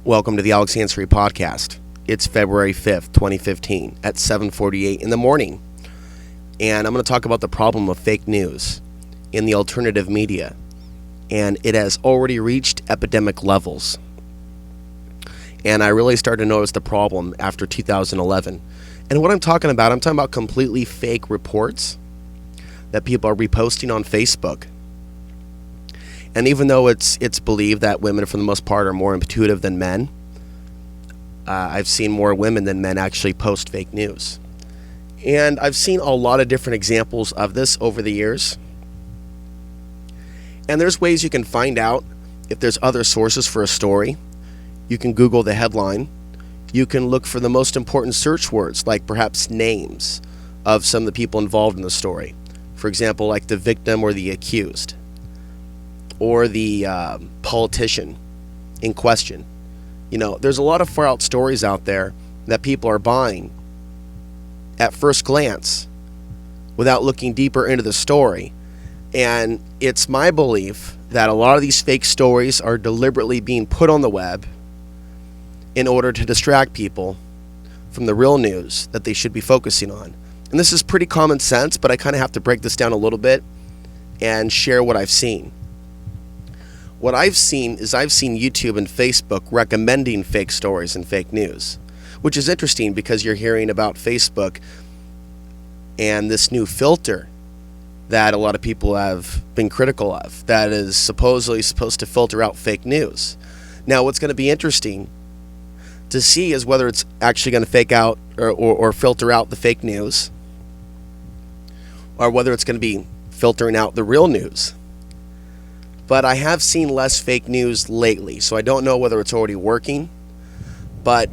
Welcome to the Ansary podcast. It's February 5th, 2015 at 7:48 in the morning. And I'm going to talk about the problem of fake news in the alternative media. And it has already reached epidemic levels. And I really started to notice the problem after 2011. And what I'm talking about completely fake reports that people are reposting on Facebook. And even though it's believed that women, for the most part, are more intuitive than men, I've seen more women than men actually post fake news. And I've seen a lot of different examples of this over the years. And there's ways you can find out if there's other sources for a story. You can Google the headline. You can look for the most important search words, like perhaps names of some of the people involved in the story. For example, like the victim or the accused, or the politician in question. You know, there's a lot of far out stories out there that people are buying at first glance without looking deeper into the story. And it's my belief that a lot of these fake stories are deliberately being put on the web in order to distract people from the real news that they should be focusing on. And this is pretty common sense, but I kind of have to break this down a little bit and share what I've seen. What I've seen YouTube and Facebook recommending fake stories and fake news, which is interesting because you're hearing about Facebook and this new filter that a lot of people have been critical of that is supposedly supposed to filter out fake news. Now, what's going to be interesting to see is whether it's actually going to fake out or filter out the fake news, or whether it's going to be filtering out the real news. But I have seen less fake news lately, so I don't know whether it's already working. But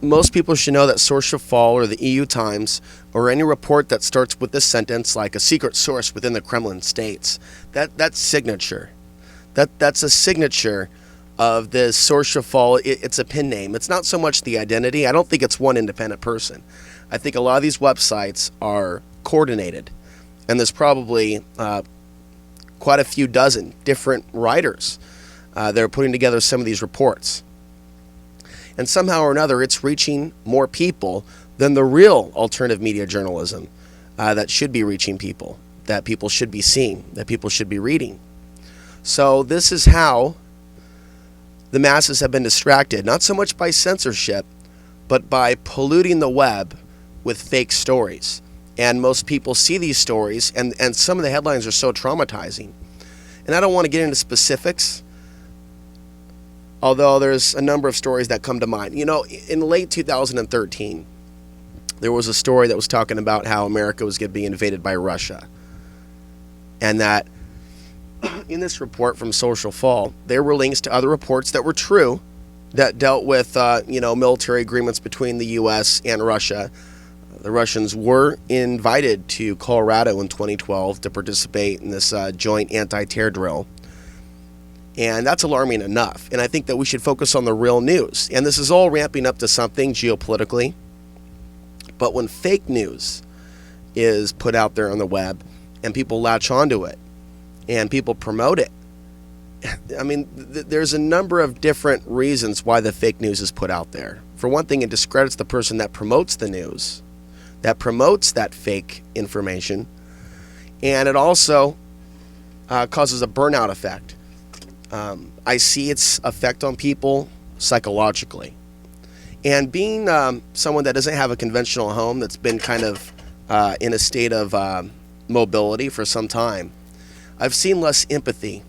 most people should know that Source of Fall or the EU Times or any report that starts with this sentence, like a secret source within the Kremlin states, that's signature. That's a signature of this Source of Fall. It's a pin name. It's not so much the identity. I don't think it's one independent person. I think a lot of these websites are coordinated, and there's probably quite a few dozen different writers that are putting together some of these reports. And somehow or another, it's reaching more people than the real alternative media journalism that should be reaching people, that people should be seeing, that people should be reading. So this is how the masses have been distracted, not so much by censorship, but by polluting the web with fake stories. And most people see these stories, and some of the headlines are so traumatizing. And I don't want to get into specifics, although there's a number of stories that come to mind. You know, in late 2013, there was a story that was talking about how America was going to be invaded by Russia. And that in this report from Social Fall, there were links to other reports that were true that dealt with, military agreements between the U.S. and Russia. The Russians were invited to Colorado in 2012 to participate in this joint anti-terror drill. And that's alarming enough. And I think that we should focus on the real news. And this is all ramping up to something geopolitically. But when fake news is put out there on the web and people latch onto it and people promote it, I mean, there's a number of different reasons why the fake news is put out there. For one thing, it discredits the person that promotes the news, that promotes that fake information, and it also causes a burnout effect. I see its effect on people psychologically. And being someone that doesn't have a conventional home, that's been kind of in a state of mobility for some time, I've seen less empathy.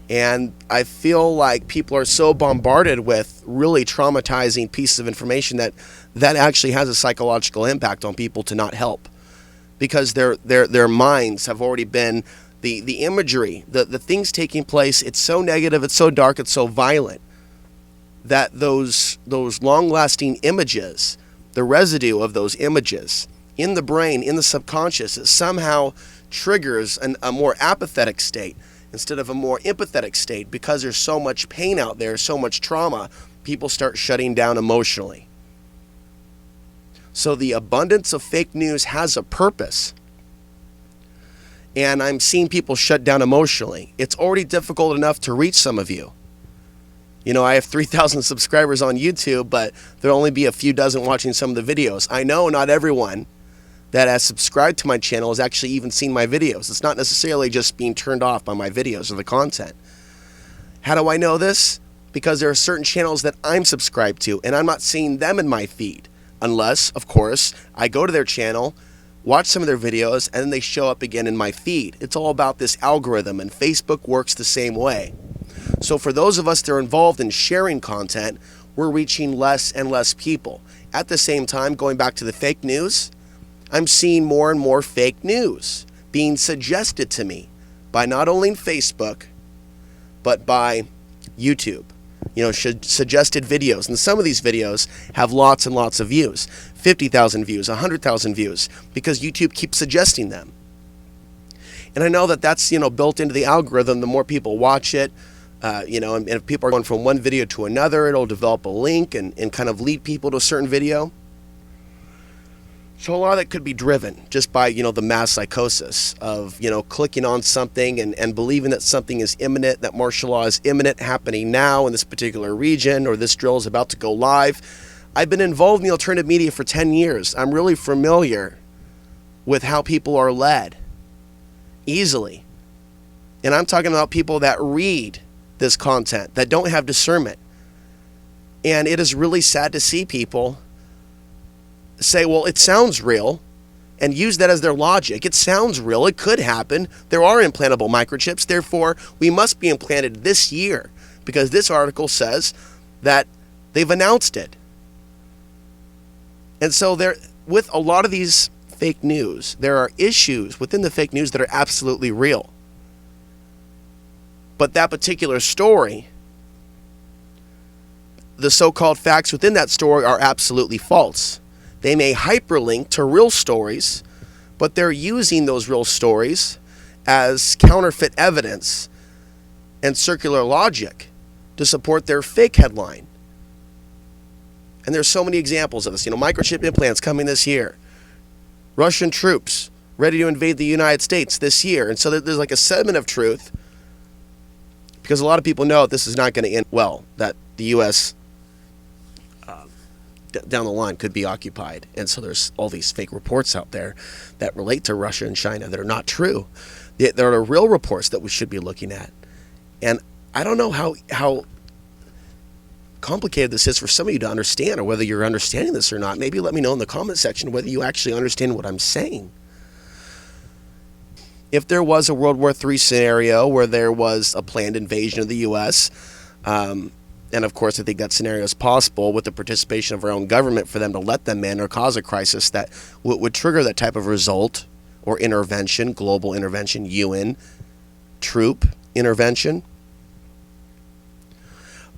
And I feel like people are so bombarded with really traumatizing pieces of information that actually has a psychological impact on people to not help, because their minds have already been the imagery, the things taking place. It's so negative, it's so dark, it's so violent that those long-lasting images, the residue of those images in the brain, in the subconscious, it somehow triggers a more apathetic state instead of a more empathetic state. Because there's so much pain out there, so much trauma, people start shutting down emotionally. So the abundance of fake news has a purpose. And I'm seeing people shut down emotionally. It's already difficult enough to reach some of you. You know, I have 3,000 subscribers on YouTube, but there'll only be a few dozen watching some of the videos. I know not everyone that has subscribed to my channel has actually even seen my videos. It's not necessarily just being turned off by my videos or the content. How do I know this? Because there are certain channels that I'm subscribed to, and I'm not seeing them in my feed. Unless, of course, I go to their channel, watch some of their videos, and then they show up again in my feed. It's all about this algorithm, and Facebook works the same way. So for those of us that are involved in sharing content, we're reaching less and less people. At the same time, going back to the fake news, I'm seeing more and more fake news being suggested to me by not only Facebook, but by YouTube. You know, suggested videos. And some of these videos have lots and lots of views. 50,000 views, 100,000 views, because YouTube keeps suggesting them. And I know that that's, you know, built into the algorithm. The more people watch it, you know, and if people are going from one video to another, it'll develop a link and kind of lead people to a certain video. So a lot of it could be driven just by, you know, the mass psychosis of, you know, clicking on something and believing that something is imminent, that martial law is imminent, happening now in this particular region, or this drill is about to go live. I've been involved in the alternative media for 10 years. I'm really familiar with how people are led easily. And I'm talking about people that read this content, that don't have discernment. And it is really sad to see people say, well, it sounds real, and use that as their logic. It sounds real. It could happen. There are implantable microchips. Therefore, we must be implanted this year, because this article says that they've announced it. And so there, with a lot of these fake news, there are issues within the fake news that are absolutely real. But that particular story, the so-called facts within that story are absolutely false. They may hyperlink to real stories, but they're using those real stories as counterfeit evidence and circular logic to support their fake headline. And there's so many examples of this. You know, microchip implants coming this year. Russian troops ready to invade the United States this year. And so there's like a segment of truth, because a lot of people know that this is not going to end well, that the U.S. Down the line could be occupied. And so there's all these fake reports out there that relate to Russia and China that are not true. There are real reports that we should be looking at. And I don't know how complicated this is for some of you to understand, or whether you're understanding this or not. Maybe let me know in the comment section whether you actually understand what I'm saying. If there was a World War III scenario where there was a planned invasion of the U.S., and of course I think that scenario is possible with the participation of our own government for them to let them in or cause a crisis that would trigger that type of result or intervention, global intervention, UN, troop intervention.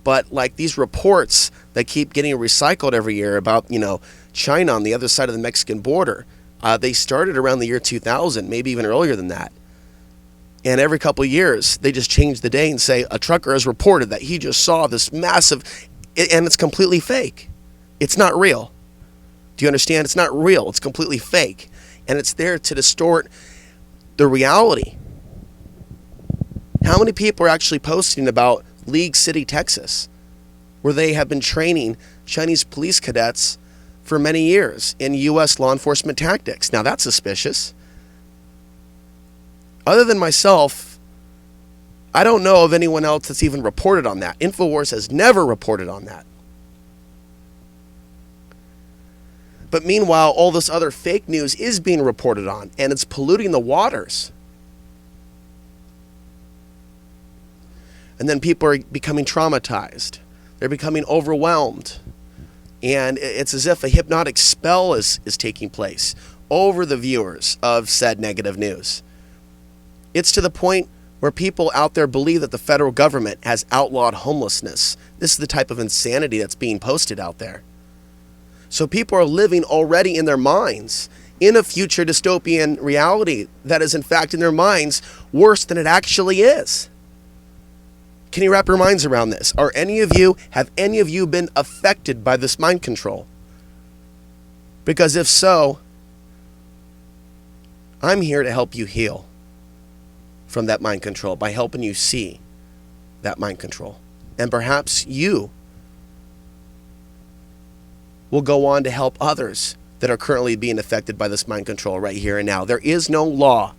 But like these reports that keep getting recycled every year about, you know, China on the other side of the Mexican border, they started around the year 2000, maybe even earlier than that. And every couple of years, they just change the day and say a trucker has reported that he just saw this massive, and it's completely fake. It's not real. Do you understand? It's not real. It's completely fake. And it's there to distort the reality. How many people are actually posting about League City, Texas, where they have been training Chinese police cadets for many years in U.S. law enforcement tactics? Now that's suspicious. Other than myself, I don't know of anyone else that's even reported on that. InfoWars has never reported on that. But meanwhile, all this other fake news is being reported on, and it's polluting the waters. And then people are becoming traumatized. They're becoming overwhelmed. And it's as if a hypnotic spell is taking place over the viewers of said negative news. It's to the point where people out there believe that the federal government has outlawed homelessness. This is the type of insanity that's being posted out there. So people are living already in their minds in a future dystopian reality that is in fact in their minds worse than it actually is. Can you wrap your minds around this? Have any of you been affected by this mind control? Because if so, I'm here to help you heal from that mind control by helping you see that mind control. And perhaps you will go on to help others that are currently being affected by this mind control right here and now. There is no law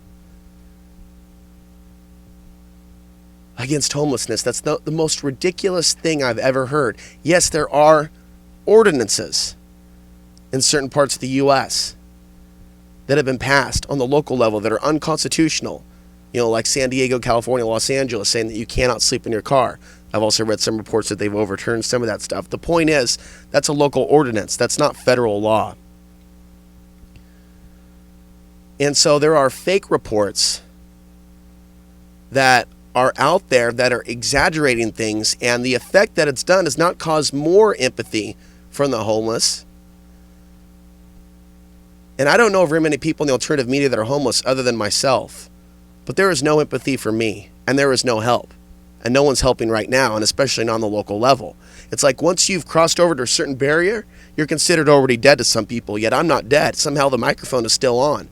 against homelessness. That's the most ridiculous thing I've ever heard. Yes, there are ordinances in certain parts of the U.S. that have been passed on the local level that are unconstitutional. Like San Diego, California, Los Angeles, saying that you cannot sleep in your car. I've also read some reports that they've overturned some of that stuff. The point is, that's a local ordinance. That's not federal law. And so there are fake reports that are out there that are exaggerating things, and the effect that it's done has not caused more empathy from the homeless. And I don't know very many people in the alternative media that are homeless other than myself. But there is no empathy for me, and there is no help. And no one's helping right now, and especially not on the local level. It's like once you've crossed over to a certain barrier, you're considered already dead to some people, yet I'm not dead. Somehow the microphone is still on.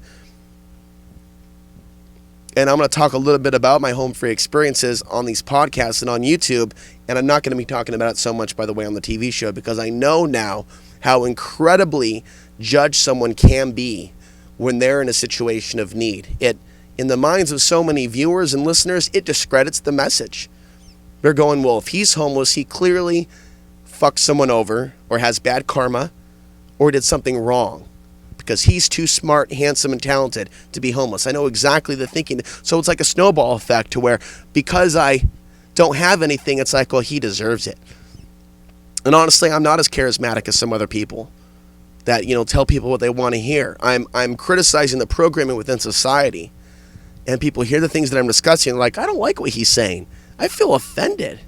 And I'm going to talk a little bit about my home free experiences on these podcasts and on YouTube, and I'm not going to be talking about it so much, by the way, on the TV show, because I know now how incredibly judged someone can be when they're in a situation of need. In the minds of so many viewers and listeners, it discredits the message. They're going, well, if he's homeless, he clearly fucked someone over or has bad karma or did something wrong because he's too smart, handsome, and talented to be homeless. I know exactly the thinking. So it's like a snowball effect to where because I don't have anything, it's like, well, he deserves it. And honestly, I'm not as charismatic as some other people that, tell people what they want to hear. I'm criticizing the programming within society. And people hear the things that I'm discussing and like, I don't like what he's saying. I feel offended,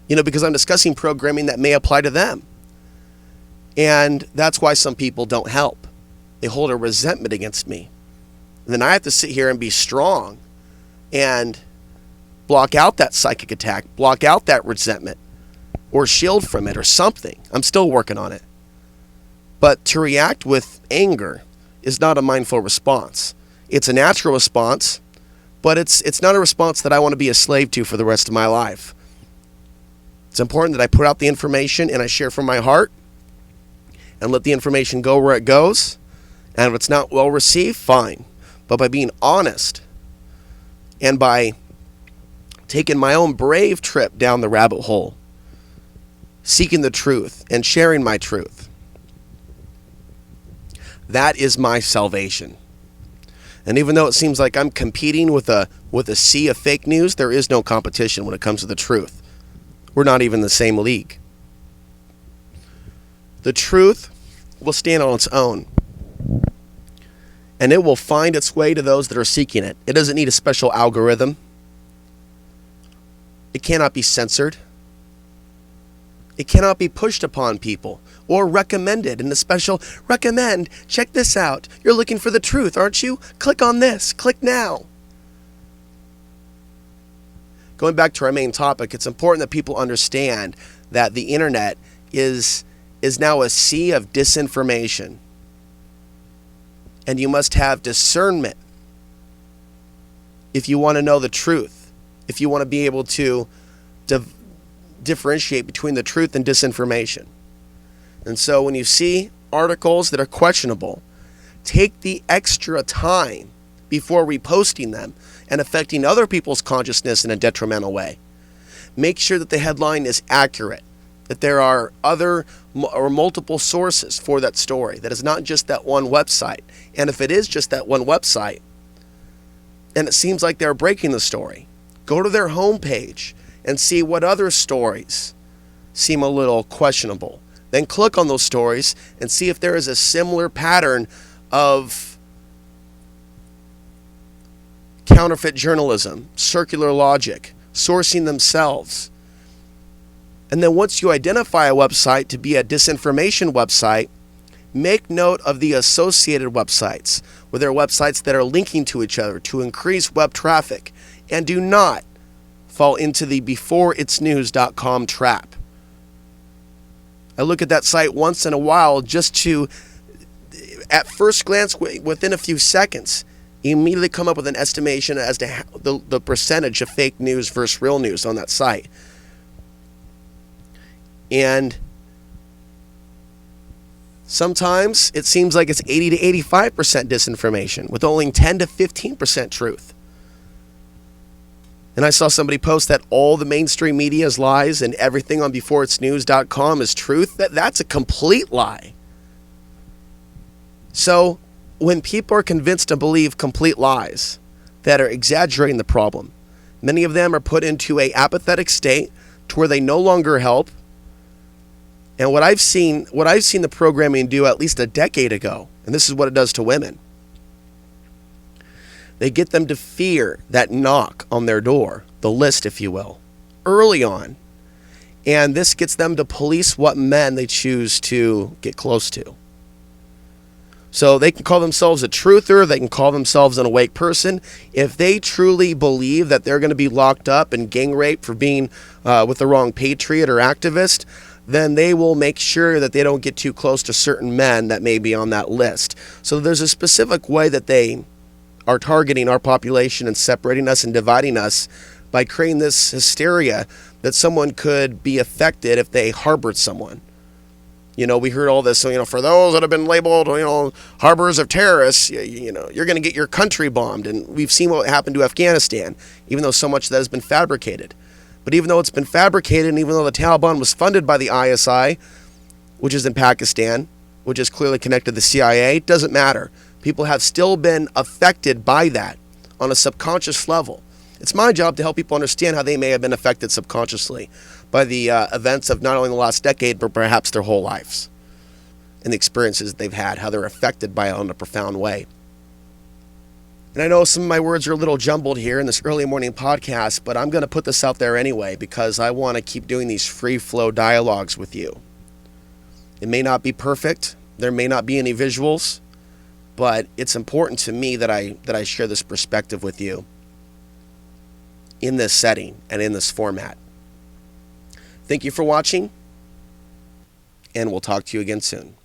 because I'm discussing programming that may apply to them. And that's why some people don't help. They hold a resentment against me. And then I have to sit here and be strong and block out that psychic attack, block out that resentment, or shield from it or something. I'm still working on it. But to react with anger is not a mindful response. It's a natural response, but it's not a response that I want to be a slave to for the rest of my life. It's important that I put out the information and I share from my heart and let the information go where it goes. And if it's not well received, fine. But by being honest and by taking my own brave trip down the rabbit hole, seeking the truth and sharing my truth, that is my salvation. And even though it seems like I'm competing with a sea of fake news, there is no competition when it comes to the truth. We're not even in the same league. The truth will stand on its own. And it will find its way to those that are seeking it. It doesn't need a special algorithm. It cannot be censored. It cannot be pushed upon people or recommended in a special recommend. Check this out. You're looking for the truth, aren't you? Click on this. Click now. Going back to our main topic, it's important that people understand that the internet is now a sea of disinformation. And you must have discernment if you want to know the truth, if you want to be able to differentiate between the truth and disinformation. And so when you see articles that are questionable, take the extra time before reposting them and affecting other people's consciousness in a detrimental way. Make sure that the headline is accurate, that there are other or multiple sources for that story, that is not just that one website. And if it is just that one website, and it seems like they're breaking the story, go to their homepage and see what other stories seem a little questionable. Then click on those stories and see if there is a similar pattern of counterfeit journalism, circular logic, sourcing themselves. And then once you identify a website to be a disinformation website, make note of the associated websites, where there are websites that are linking to each other to increase web traffic. And do not fall into the beforeitsnews.com trap. I look at that site once in a while just to, at first glance, within a few seconds, immediately come up with an estimation as to the percentage of fake news versus real news on that site. And sometimes it seems like it's 80 to 85% disinformation with only 10 to 15% truth. And I saw somebody post that all the mainstream media is lies and everything on beforeitsnews.com is truth. That's a complete lie. So when people are convinced to believe complete lies that are exaggerating the problem, many of them are put into a apathetic state to where they no longer help. And what I've seen the programming do at least a decade ago, and this is what it does to women. They get them to fear that knock on their door, the list, if you will, early on. And this gets them to police what men they choose to get close to. So they can call themselves a truther. They can call themselves an awake person. If they truly believe that they're going to be locked up and gang raped for being with the wrong patriot or activist, then they will make sure that they don't get too close to certain men that may be on that list. So there's a specific way that they are targeting our population and separating us and dividing us by creating this hysteria that someone could be affected if they harbored someone. You know, we heard all this, so, for those that have been labeled, harbors of terrorists, you're going to get your country bombed. And we've seen what happened to Afghanistan, even though so much of that has been fabricated. But even though it's been fabricated, and even though the Taliban was funded by the ISI, which is in Pakistan, which is clearly connected to the CIA, it doesn't matter. People have still been affected by that on a subconscious level. It's my job to help people understand how they may have been affected subconsciously by the events of not only the last decade, but perhaps their whole lives and the experiences they've had, how they're affected by it in a profound way. And I know some of my words are a little jumbled here in this early morning podcast, but I'm going to put this out there anyway because I want to keep doing these free flow dialogues with you. It may not be perfect. There may not be any visuals, but it's important to me that I share this perspective with you in this setting and in this format. Thank you for watching, and we'll talk to you again soon.